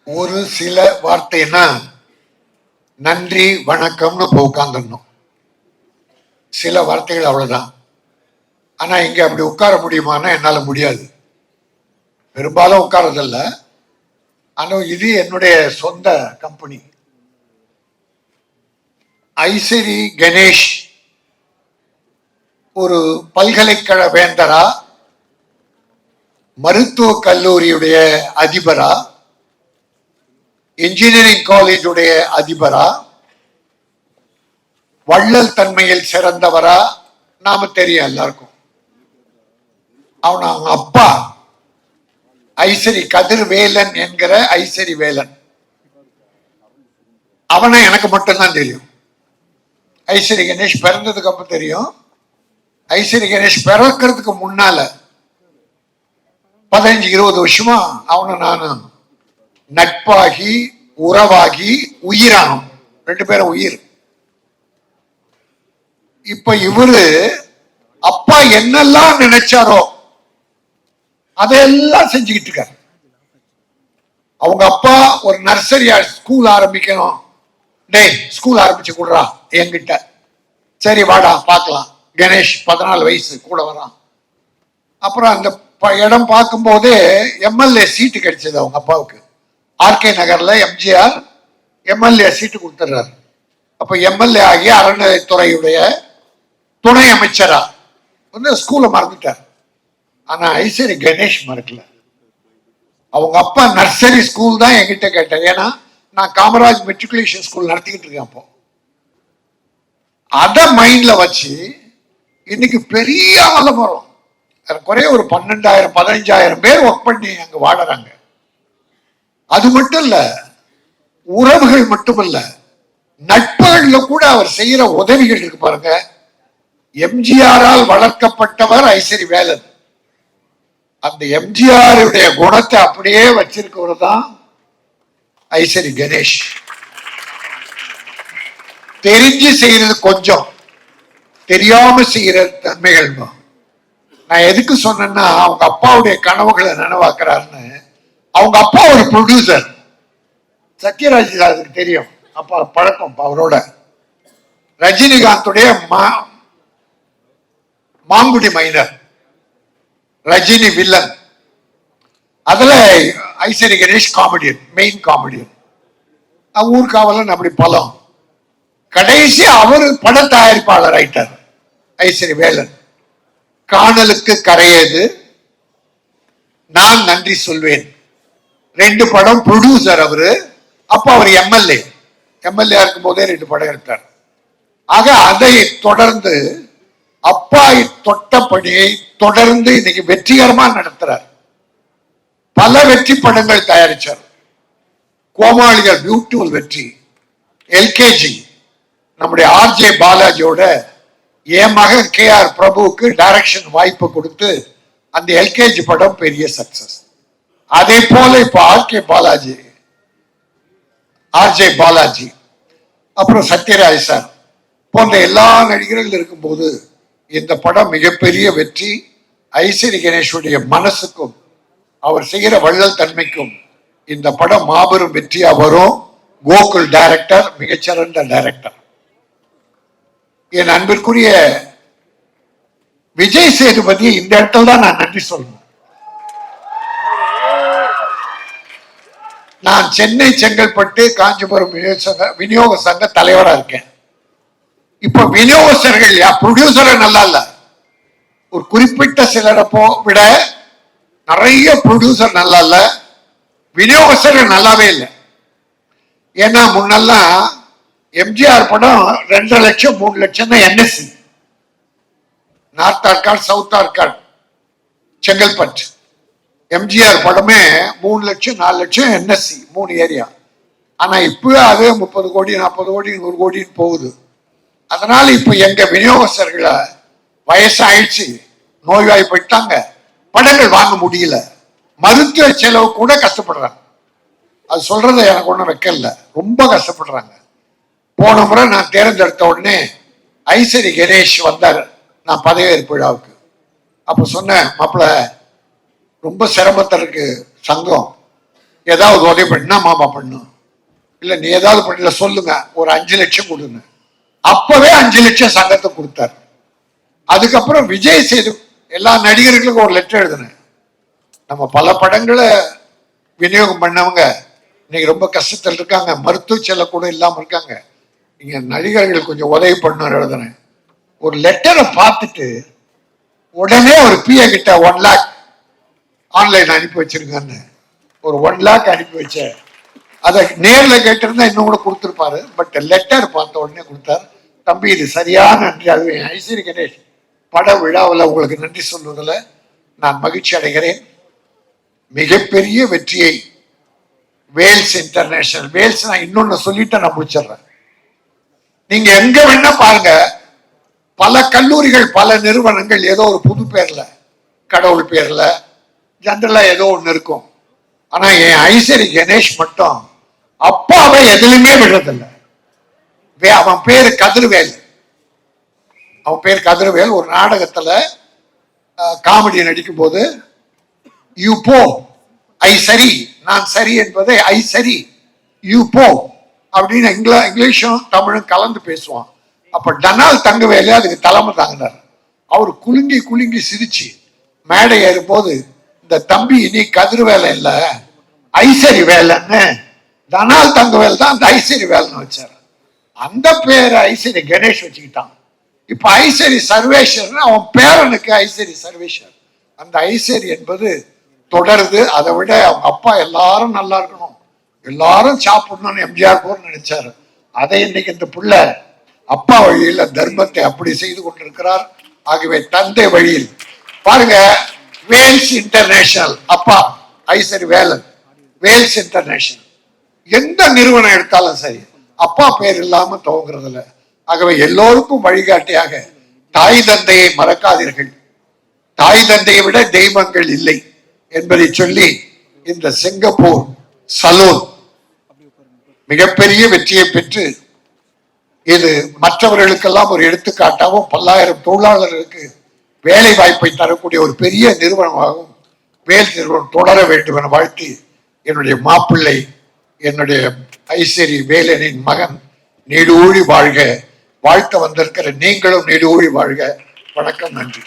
ஒரு சில வார்த்தைன்னா நன்றி வணக்கம்னு உட்காந்துடணும். சில வார்த்தைகள் அவ்வளவுதான். ஆனா இங்க அப்படி உட்கார முடியுமானா என்னால முடியாது. பெரும்பாலும் உட்காரதில்ல. ஆனா இது என்னுடைய சொந்த கம்பெனி. ஐசரி கணேஷ் ஒரு பல்கலைக்கழக வேந்தரா, மருத்துவக் கல்லூரியுடைய அதிபரா, இன்ஜினியரிங் காலேஜ் உடைய அதிபரா, வள்ளல் தன்மையில் சிறந்தவரா நாம தெரியும் எல்லாருக்கும். அவங்க அப்பா ஐசரி கதிர்வேலன் என்கிற ஐசரி வேலன். அவனை எனக்கு மட்டும்தான் தெரியும். ஐசரி கணேஷ் பிறந்ததுக்கு அப்புறம் தெரியும். ஐசரி கணேஷ் பிறக்கிறதுக்கு முன்னால 15-20 வருஷமா அவனை நான் நட்பாகி உறவாகி உயிரானோம். 2 பேரும் உயிர். இப்ப இவரு அப்பா என்னெல்லாம் நினைச்சாரோ அதையெல்லாம் செஞ்சுக்கிட்டு இருக்காரு. அவங்க அப்பா ஒரு நர்சரியா ஸ்கூல் ஆரம்பிக்கணும், டேய் ஸ்கூல் ஆரம்பிச்சு கொடுறா என்கிட்ட. சரி வாடா பார்க்கலாம். கணேஷ் 14 வயசு கூட வரான். அப்புறம் அந்த இடம் பார்க்கும் போதே எம்எல்ஏ சீட்டு கிடைச்சது அவங்க அப்பாவுக்கு. ஆர்கே நகர்ல எம்ஜிஆர் எம்எல்ஏ சீட்டு கொடுத்துறாரு. அப்ப எம்எல்ஏ ஆகி அறநிலைத்துறையுடைய துணை அமைச்சரா வந்து ஸ்கூலை மறந்துட்டார். ஆனா ஐசரி கணேஷ் மறக்கல. அவங்க அப்பா நர்சரி ஸ்கூல் தான் என்கிட்ட கேட்டேன். ஏன்னா நான் காமராஜ் மெட்ரிகுலேஷன் ஸ்கூல் நடத்திக்கிட்டு இருக்கேன். அப்போ அத மைண்ட்ல வச்சு இன்னைக்கு பெரிய ஆலமரம் குறைய ஒரு 12,000-15,000 பேர் ஒர்க் பண்ணி அங்க வாழறாங்க. அது மட்டும் இல்ல, உறவுகள் மட்டுமல்ல, நட்புகள்ல கூட அவர் செய்யற உதவிகள் இருக்கு பாருங்க. எம்ஜிஆரால் வளர்க்கப்பட்டவர் ஐசரி வேலன். அந்த எம்ஜிஆருடைய குணத்தை அப்படியே வச்சிருக்கவர் தான் ஐசரி கணேஷ். தெரிஞ்சு செய்யறது கொஞ்சம், தெரியாம செய்யற தன்மைகள். நான் எதுக்கு சொன்னேன்னா, அவங்க அப்பாவுடைய கனவுகளை நினைவாக்குறாருன்னு. அவங்க அப்பா ஒரு ப்ரொடியூசர், சத்யராஜ் அதுக்கு தெரியும். அப்பா பழக்கம் அவரோட. ரஜினிகாந்துடைய மாங்குடி மைனர், ரஜினி வில்லன். அதுல Isari Ganesh comedian, main comedian. Oorkavalan, அப்படி பலம். கடைசி அவர் பட தயாரிப்பாளர் ஆயிட்டார் ஐசரி வேலன். காணலுக்கு கரையது, நான் நன்றி சொல்வேன், 2 படம் ப்ரொடியூசர் அவரு. அப்ப அவர் எம்எல்ஏ இருக்கும் போதே 2 படம் எடுத்தார். ஆக அதை தொடர்ந்து அப்பா தொட்ட பணியை தொடர்ந்து இன்னைக்கு வெற்றிகரமா நடத்துறார். பல வெற்றி படங்கள் தயாரிச்சார். கோமாளிகள் பியூட்டிஃபுல் வெற்றி. எல்கேஜி நம்முடைய ஆர்ஜே பாலாஜியோட என் மகன் KR பிரபுவுக்கு டைரக்ஷன் வாய்ப்பு கொடுத்து அந்த எல்கேஜி படம் பெரிய சக்சஸ். அதே போல இப்ப ஆர்ஜே பாலாஜி, அப்புறம் சத்யராஜ் சார் போன்ற எல்லா நடிகர்கள் இருக்கும்போது இந்த படம் மிகப்பெரிய வெற்றி. ஐசரி கணேஷுடைய மனசுக்கும் அவர் செய்கிற வள்ளல் தன்மைக்கும் இந்த படம் மாபெரும் வெற்றியா வரும். கோகுல் டைரக்டர், மிகச்சிறந்த டைரக்டர். என் அன்பிற்குரிய விஜய் சேதுபதி இந்த இடத்துல தான் நான் நன்றி சொல்லணும். நான் சென்னை, செங்கல்பட்டு, காஞ்சிபுரம் விநியோக சங்க தலைவராக இருக்கேன். இப்ப விநியோகஸ்தர்கள் ப்ரொடியூசரை நல்லா இல்ல, ஒரு குறிப்பிட்ட சிலரை விட நிறைய ப்ரொடியூசர் நல்லா இல்ல, விநியோகஸ்தர்கள் நல்லாவே இல்லை. ஏன்னா முன்னெல்லாம் எம்ஜிஆர் படம் 2 லட்சம் 3 லட்சம் தான் NSC. North Arcot, south Arcot, Chengalpattu. MGR படமே 3 லட்சம் 4 லட்சம் என்எஸ்சி, 3 ஏரியா. ஆனா இப்ப அது 30 கோடி 40 கோடி 100 கோடின்னு போகுது. அதனால இப்ப எங்க விநியோகஸ்தர்களை வயசாயிடுச்சு, நோய்வாய்ப்பட்டாங்க, படங்கள் வாங்க முடியல, மருத்துவ செலவு கூட கஷ்டப்படுறாங்க. அது சொல்றத எனக்கு ஒண்ணும் வைக்கல, ரொம்ப கஷ்டப்படுறாங்க. போன முறை நான் தேர்ந்தெடுத்த உடனே ஐசரி கணேஷ் வந்தார் நான் பதவியேற்பு விழாவுக்கு. அப்ப சொன்னேன், மாப்பிள்ள ரொம்ப சிரமத்தில் இருக்கு சங்கம், ஏதாவது உதவி பண்ணா மாமா பண்ணும், இல்ல நீ ஏதாவது பண்ணல சொல்லுங்க, ஒரு 5 லட்சம் கொடுங்க. அப்பவே 5 லட்சம் சங்கத்தை கொடுத்தாரு. அதுக்கப்புறம் விஜய் சேது எல்லா நடிகர்களுக்கும் ஒரு லெட்டர் எழுதுனேன். நம்ம பல படங்களை விநியோகம் பண்ணவங்க இன்னைக்கு ரொம்ப கஷ்டத்தில் இருக்காங்க, மருத்துவ செலவு கூட இல்லாம இருக்காங்க, நீங்க நடிகர்கள் கொஞ்சம் உதவி பண்ண எழுதுனேன். ஒரு லெட்டரை பார்த்துட்டு உடனே ஒரு பிஏ கிட்ட 1 லேக் ஆன்லைன் அனுப்பி வச்சிருக்கான்னு ஒரு 1 லேக் அனுப்பி வச்சேன். அதை நேர்ல கேட்டிருந்தா இன்னும் கூட கொடுத்துருப்பாரு. பட் லெட்டர் பார்த்த உடனே கொடுத்தாரு. தம்பி இது சரியான நன்றி. அது ஐஸ்வரி கணேஷ் பட விழாவில் உங்களுக்கு நன்றி சொல்வதில் நான் மகிழ்ச்சி அடைகிறேன். மிகப்பெரிய வெற்றியை வேல்ஸ் இன்டர்நேஷனல், வேல்ஸ் நான் இன்னொன்னு சொல்லிட்டு நான் முடிச்சிடுறேன். நீங்க எங்க வேணா பாருங்க, பல கல்லூரிகள் பல நிறுவனங்கள் ஏதோ ஒரு புது பேர்ல, கடவுள் பேர்ல, ஜெனரலா ஏதோ ஒண்ணு இருக்கும். ஆனா என் ஐஸ்வரி கணேஷ் மட்டும் அப்பாவை எதுலையுமே விடுறதில்லை. அவன் பேரு கதிர்வேல். அவன் பேர் கதிர்வேல். ஒரு நாடகத்துல காமெடி நடிக்கும் போது யூ போ ஐ சரி, நான் சரி என்பதை ஐ சரி யூ போ அப்படின்னு இங்கிலீஷும் தமிழும் கலந்து பேசுவான். அப்ப டனால் தங்கவேலு அதுக்கு தலைமை தாங்கினார். அவர் குலுங்கி குலுங்கி சிரிச்சு மேடை ஏறும் போது, இந்த தம்பி இனி கதிர்வேலை இல்ல ஐசரி வேலைன்னு டனால் தங்கவேல் தான் அந்த ஐசரி வேலைன்னு வச்சார். அந்த பேரை ஐசரி கணேஷ் வச்சுக்கிட்டான். இப்ப ஐசரி சர்வேஸ்வர் அவன் பேரனுக்கு ஐசரி சர்வேஸ்வர். அந்த ஐசரி என்பது தொடருது. அதை விட அவங்க அப்பா எல்லாரும் நல்லா இருக்கணும், எல்லாரும் சாப்பிடணும்னு எம்ஜிஆர் போர் நினைச்சாரு. அதை இன்னைக்கு இந்த புள்ள அப்பா வழியில தர்மத்தை அப்படி செய்து கொண்டிருக்கிறார். ஆகவே தந்தை வழியில் பாருங்க, வேல்ஸ் இன்டர்நேஷனல் அப்பா ஐசரி வேலன், வேல்ஸ் இன்டர்நேஷனல் எந்த நிறுவனம் எடுத்தாலும் சரி அப்பா பேர் இல்லாம துவங்குறதில்ல. ஆகவே எல்லோருக்கும் வழிகாட்டியாக தாய் தந்தையை மறக்காதீர்கள், தாய் தந்தையை விட தெய்வங்கள் இல்லை என்பதை சொல்லி இந்த சிங்கப்பூர் சலூன் மிகப்பெரிய வெற்றியை பெற்று இது மற்றவர்களுக்கெல்லாம் ஒரு எடுத்துக்காட்டாகவும் 10,000 தொழிலாளர்களுக்கு வேலை வாய்ப்பை தரக்கூடிய ஒரு பெரிய நிறுவனமாகவும் வேல் நிறுவனம் தொடர வேண்டும் என வாழ்த்தி, என்னுடைய மாப்பிள்ளை என்னுடைய ஐஸ்வரி வேலனின் மகன் நீடூழி வாழ்க, வாழ்த்த வந்திருக்கிற நீங்களும் நீடூழி வாழ்க. வணக்கம், நன்றி.